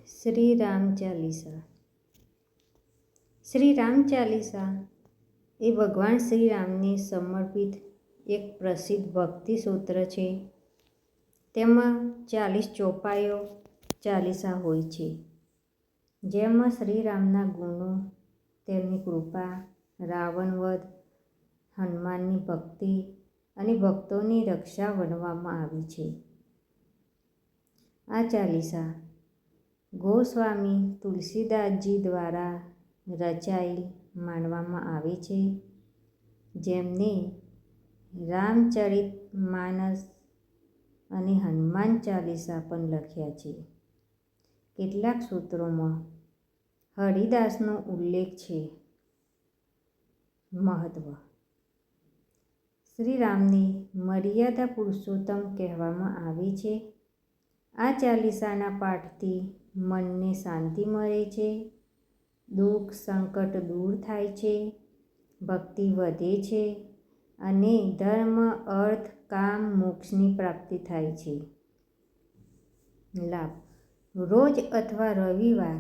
શ્રી રામ ચાલીસા. શ્રી રામ ચાલીસા એ ભગવાન શ્રી રામને સમર્પિત એક પ્રસિદ્ધ ભક્તિ સૂત્ર છે. તેમાં 40 ચોપાઈઓ ચાલીસા હોય છે, જેમાં શ્રી રામના ગુણો, તેમની કૃપા, રાવણ વધ, હનુમાનની ભક્તિ અને ભક્તોની રક્ષા વર્ણવવામાં આવી છે. આ ચાલીસા ગોસ્વામી તુલસીદાસજી દ્વારા રચાયેલ માનવામાં આવે છે, જેમને રામચરિતમાનસ અને હનુમાન ચાલીસા પણ લખ્યા છે. કેટલાક સૂત્રોમાં હરિદાસનો ઉલ્લેખ છે. મહત્વ: શ્રી રામને મર્યાદા પુરુષોત્તમ કહેવામાં આવે છે. આ ચાલીસાના પાઠથી મનને શાંતિ મળે છે, દુઃખ સંકટ દૂર થાય છે, ભક્તિ વધે છે અને ધર્મ, અર્થ, કામ, મોક્ષની પ્રાપ્તિ થાય છે. લાભ: રોજ અથવા રવિવાર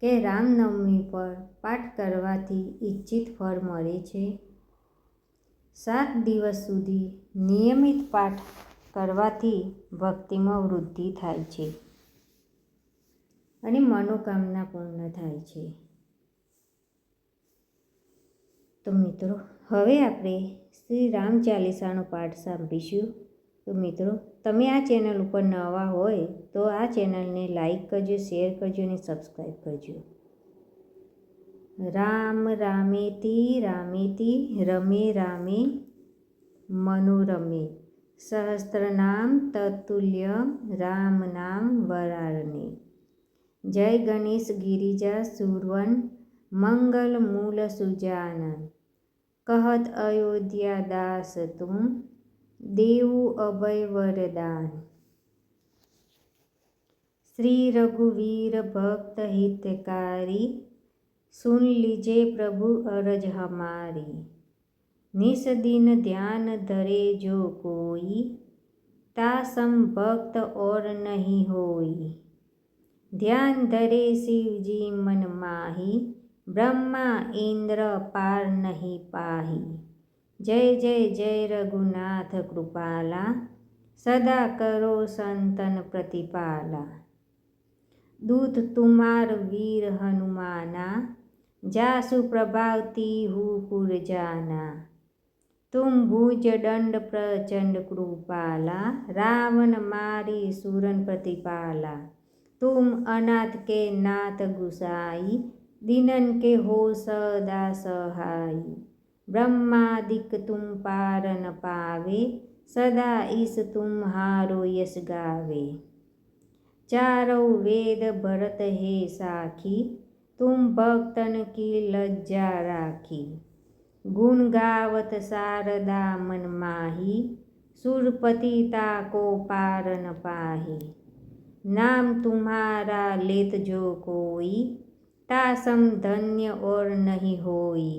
કે રામનવમી પર પાઠ કરવાથી ઇચ્છિત ફળ મળે છે. 7 દિવસ સુધી નિયમિત પાઠ કરવાથી ભક્તિમાં વૃદ્ધિ થાય છે અને મનોકામના પૂર્ણ થાય છે. તો મિત્રો, હવે આપણે શ્રી રામ ચાલીસાનો પાઠ સાંભળીશું. તો મિત્રો, તમે આ ચેનલ ઉપર નવા હોય તો આ ચેનલને લાઈક કરજો, શેર કરજો અને સબસ્ક્રાઈબ કરજો. રામ રામેતિ રામેતિ રમે રામે મનોરમે સહસ્રનામ તત્તુલ્યમ રામ નામ વરાનને. જય ગણેશ ગિરિજા સુરવન મંગલ મૂલ સુજાનન કહત અયોધ્યા દાસ તુમ દેવું અભય વરદાન. શ્રી રઘુવીર ભક્ત હિતकारी सुन लीजे प्रभु अरज हमारी. निस दिन ध्यान धरे जो कोई तासम भक्त और नहीं होई. ध्यान धरे शिव जी मन माही ब्रह्मा इंद्र पार नहीं पाही. जय जय जय रघुनाथ कृपाला सदा करो संतन प्रतिपाला. दूत तुमार वीर हनुमाना जासु प्रभावती हूँ पुर जाना. तुम भुज दंड प्रचंड कृपाला रावण मारी सुरन प्रतिपाला. तुम अनाथ के नाथ गुसाई दीनन के हो सदा सहाई. ब्रह्मादिक तुम पार न पावे सदा ईस तुम्हारो यश गावे. चारों वेद भरत है साखी तुम भक्तन की लज्जा राखी. गुण गावत शारदा मन माही सुरपति ताको पार न पाही. नाम तुम्हारा लेत जो कोई तासम धन्य और नहीं होई.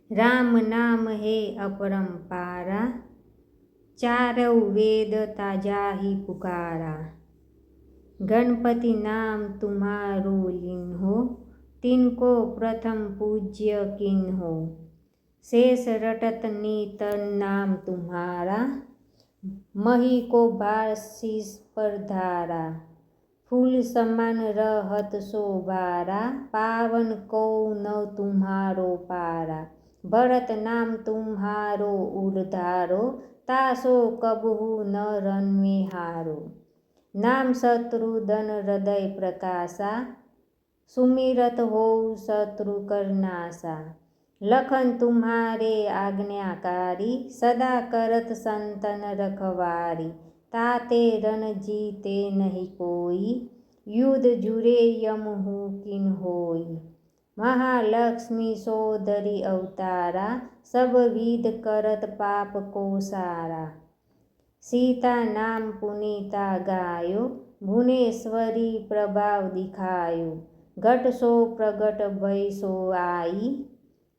राम नाम है अपरंपारा चारों वेद ताजा ही पुकारा. गणपति नाम तुम्हारो लिन्हो तिनको प्रथम पूज्य किन्हो. शेष रटत नीत नाम तुम्हारा मही को भार शीस पर धारा. फूल समान रहत शोभारा पावन को न तुम्हारो पारा. भरत नाम तुम्हारो उर्धारो तासो कबहु न रन में हारो. नाम शत्रुधन हृदय प्रकाशा सुमिरत हो शत्रु करनाशा. लखन तुम्हारे आज्ञाकारी सदा करत संतन रखवारी. ताते रण जीते नहीं कोई युद्ध जुरे यम हूँ किन होई. महालक्ष्मी सोदरी अवतारा सब विध करत पाप को सारा. सीता नाम पुनीता गायो भुवनेश्वरी प्रभाव दिखायो. घट सो प्रगट भय सो आई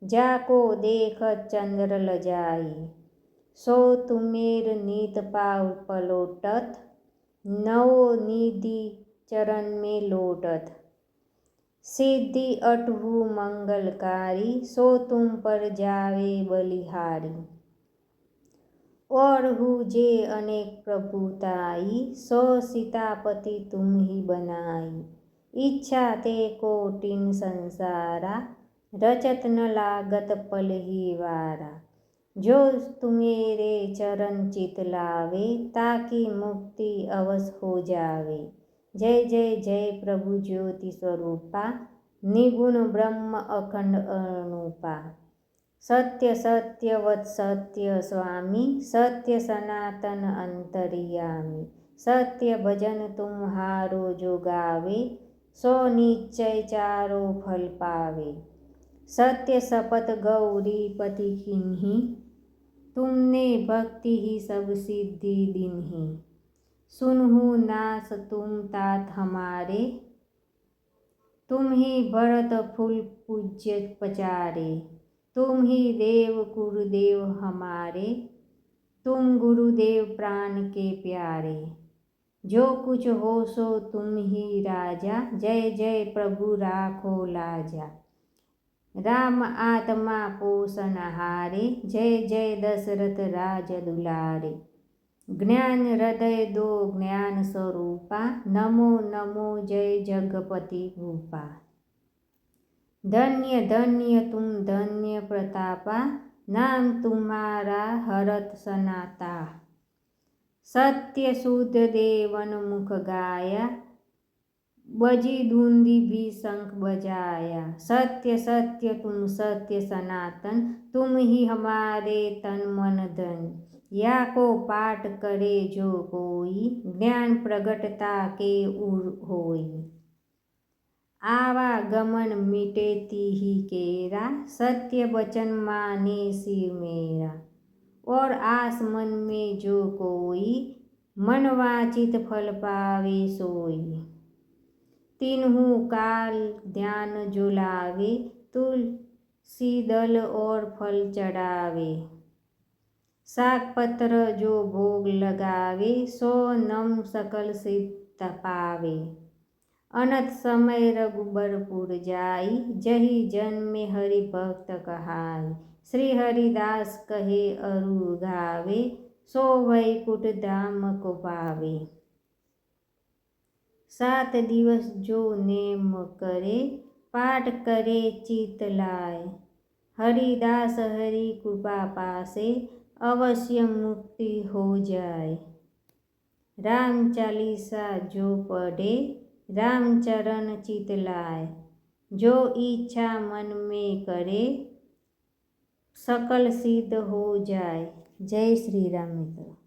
जाको देख चंद्र लजाई. सो तुमेर नीत पाव पलोटत नवो निधि चरण में लोटत। सिद्धि अटहु मंगलकारी, सो तुम पर जावे बलिहारी। और हु जे अनेक प्रभुताई, सो सीतापति तुम ही बनाई। इच्छा ते कोटिन संसारा, रचत न लागत पल ही वारा। जो तुम्हेरे चरण चित लावे, ताकि मुक्ति अवश्य हो जावे। जय जय जय प्रभु ज्योति स्वरूपा, निगुण ब्रह्म अखंड अनूपा। सत्य सत्य वत सत्य स्वामी, सत्य सनातन अंतर्यामी। सत्य भजन तुम्हारो जो गावे, सो निश्चय चारो फल पावे। सत्य शपथ गौरी पति किन्ही, तुमने भक्ति ही सब सिद्धि दीन्ही। सुनहु नास तुम तात हमारे, तुम ही भरत फूल पूज्य पचारे। तुम ही देव गुरुदेव हमारे, तुम गुरुदेव प्राण के प्यारे। जो कुछ हो सो तुम ही राजा, जय जय प्रभु राखो लाजा। राम आत्मा पोषणहारे, जय जय दशरथ राज दुलारे। ज्ञान हृदय दो ज्ञान स्वरूपा, नमो नमो जय जगपति भूपा। धन्य धन्य तुम धन्य प्रतापा, नाम तुम्हारा हरत सनाता। सत्य शुद्ध देवन मुख गाया, बजी धुंदी भी शंख बजाया। सत्य सत्य तुम सत्य सनातन, तुम ही हमारे तन मन धन। या को पाठ करे जो कोई, ज्ञान प्रगटता के उर होई। आवागमन मिटे तिहि केरा, सत्य वचन माने शिव मेरा। और आस मन में जो कोई, मन वांछित फल पावे सोई। तीनहु काल ध्यान जो लावे, तुलसी दल और फल चढ़ावे। शाक पत्र जो भोग लगावे, सो नम सकल सिद्ध पावे। अनंत समय रघुबरपुर जाई, जही जन्मे हरि भक्त कहाई। श्री हरिदास कहे अरु गावे, सो वैकुंठ धाम को पावे। 7 दिवस जो नेम करे, पाठ करे चित लाए। हरिदास हरि कृपा पासे, अवश्य मुक्ति हो जाए। राम चालीसा जो पढ़े, राम चरण चित लाए। जो इच्छा मन में करे, सकल सिद्ध हो जाए। जय श्री राम मित्र।